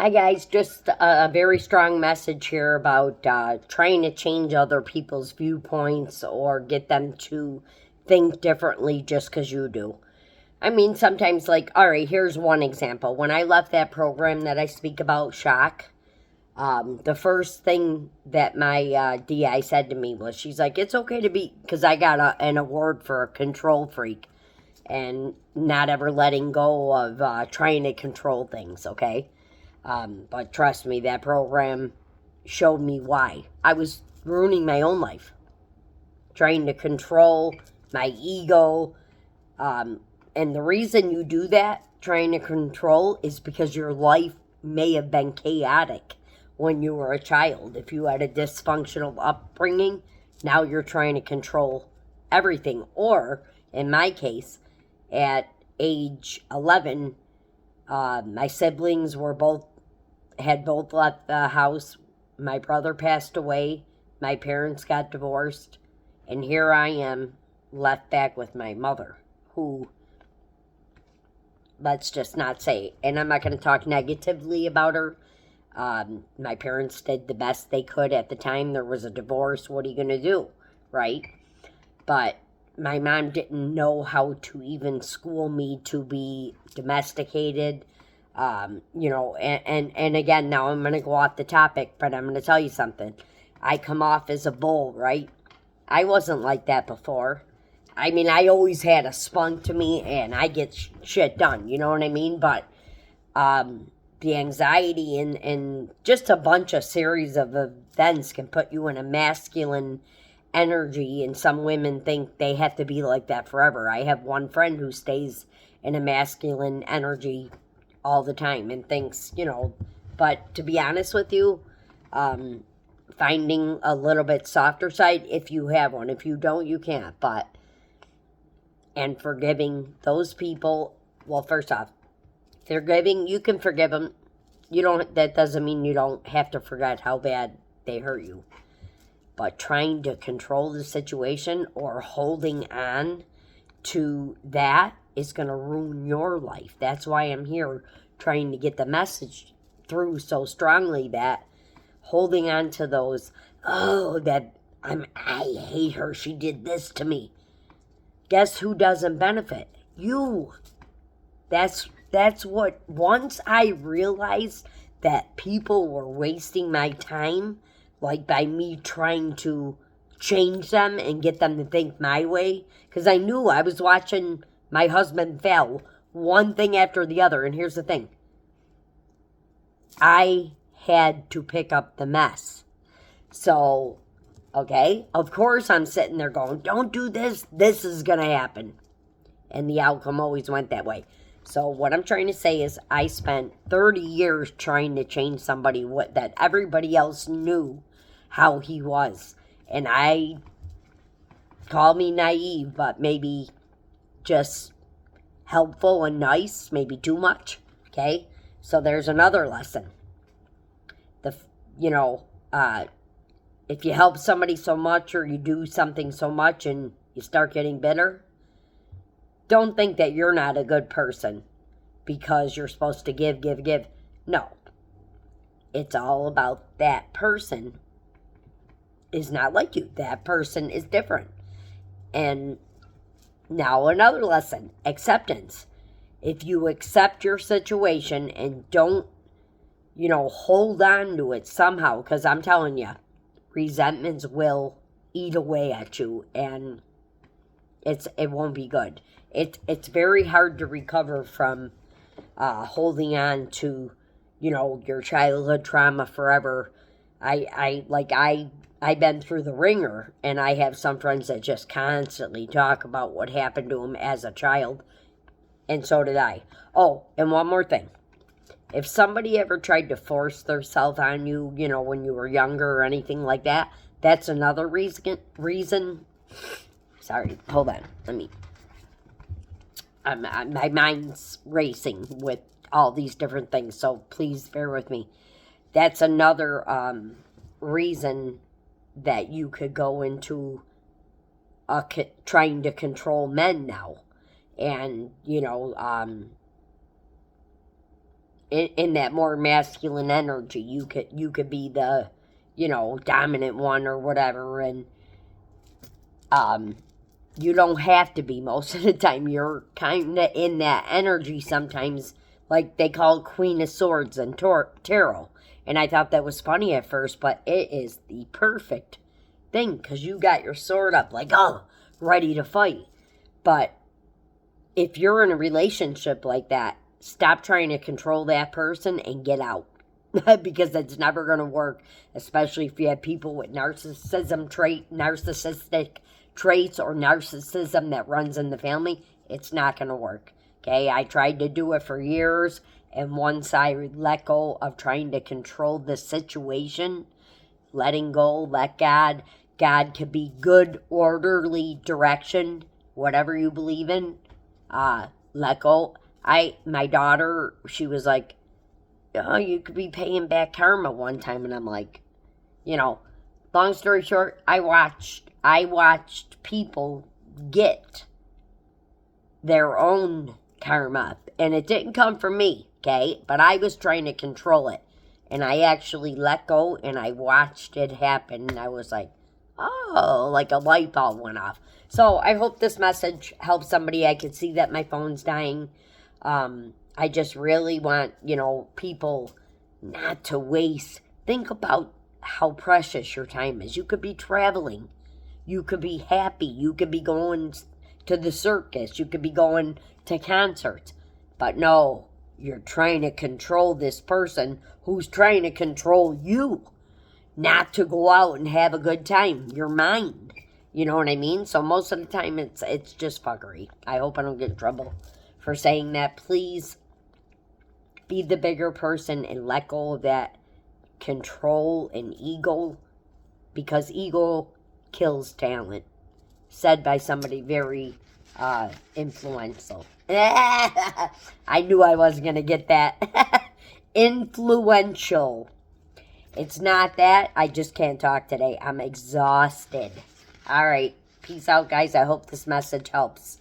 Hi, guys. Just a very strong message here about trying to change other people's viewpoints or get them to think differently just because you do. I mean, sometimes, like, all right, here's one example. When I left that program that I speak about, Shock, the first thing that my DI said to me was, she's like, it's okay to be, because I got an award for a control freak and not ever letting go of trying to control things, okay? But trust me, that program showed me why. I was ruining my own life, trying to control my ego. And the reason you do that, trying to control, is because your life may have been chaotic when you were a child. If you had a dysfunctional upbringing, now you're trying to control everything. Or, in my case, at age 11, my siblings had both left the house. My brother passed away. My parents got divorced. And here I am, left back with my mother, who, let's just not say, and I'm not going to talk negatively about her. My parents did the best they could at the time. There was a divorce. What are you going to do? Right? But my mom didn't know how to even school me to be domesticated. And again, now I'm going to go off the topic, but I'm going to tell you something. I come off as a bull, right? I wasn't like that before. I mean, I always had a spunk to me, and I get shit done, you know what I mean? But the anxiety and just a bunch of series of events can put you in a masculine energy, and some women think they have to be like that forever. I have one friend who stays in a masculine energy all the time and thinks, but to be honest with you, finding a little bit softer side, if you have one. If you don't, you can't. And forgiving those people, well, first off, forgiving, you can forgive them. That doesn't mean you don't have to forget how bad they hurt you. But trying to control the situation or holding on to that is going to ruin your life. That's why I'm here trying to get the message through so strongly that holding on to those, I hate her, she did this to me. Guess who doesn't benefit? You. That's what, once I realized that people were wasting my time, like by me trying to change them and get them to think my way, because I knew I was watching my husband fail one thing after the other. And here's the thing, I had to pick up the mess. So, okay, of course I'm sitting there going, don't do this, this is gonna happen. And the outcome always went that way. So what I'm trying to say is, I spent 30 years trying to change somebody that everybody else knew how he was. And I, call me naive, but maybe just helpful and nice, maybe too much. Okay? So there's another lesson. If you help somebody so much or you do something so much and you start getting bitter, don't think that you're not a good person because you're supposed to give. No. It's all about that person is not like you. That person is different. And now another lesson, acceptance. If you accept your situation and don't, hold on to it somehow, because I'm telling you, resentments will eat away at you, and it won't be good. It's very hard to recover from holding on to, your childhood trauma forever. I've been through the ringer, and I have some friends that just constantly talk about what happened to them as a child, and so did I. Oh, and one more thing. If somebody ever tried to force themselves on you, when you were younger or anything like that, that's another reason. Sorry, hold on. My mind's racing with all these different things, so please bear with me. That's another reason that you could go into trying to control men now. And, in that more masculine energy. You could be the, dominant one or whatever, and you don't have to be most of the time. You're kind of in that energy sometimes, like they call Queen of Swords and tarot. And I thought that was funny at first, but it is the perfect thing because you got your sword up, like, oh, ready to fight. But if you're in a relationship like that, stop trying to control that person and get out. Because it's never going to work, especially if you have people with narcissistic traits or narcissism that runs in the family. It's not going to work. Okay, I tried to do it for years, and once I let go of trying to control the situation, letting go, let God could be good, orderly direction, whatever you believe in, let go. My daughter, she was like, oh, you could be paying back karma one time, and I'm like, long story short, I watched people get their own karma, and it didn't come from me, okay, but I was trying to control it, and I actually let go, and I watched it happen, and I was like, oh, like a light bulb went off. So I hope this message helps somebody. I can see that my phone's dying. I just really want, people not to waste. Think about how precious your time is. You could be traveling. You could be happy. You could be going to the circus. You could be going to concerts. But no, you're trying to control this person who's trying to control you. Not to go out and have a good time. Your mind. You know what I mean? So most of the time it's just fuckery. I hope I don't get in trouble for saying that. Please be the bigger person and let go of that control and ego, because ego kills talent. Said by somebody very influential. I knew I wasn't going to get that. Influential. It's not that. I just can't talk today. I'm exhausted. All right. Peace out, guys. I hope this message helps.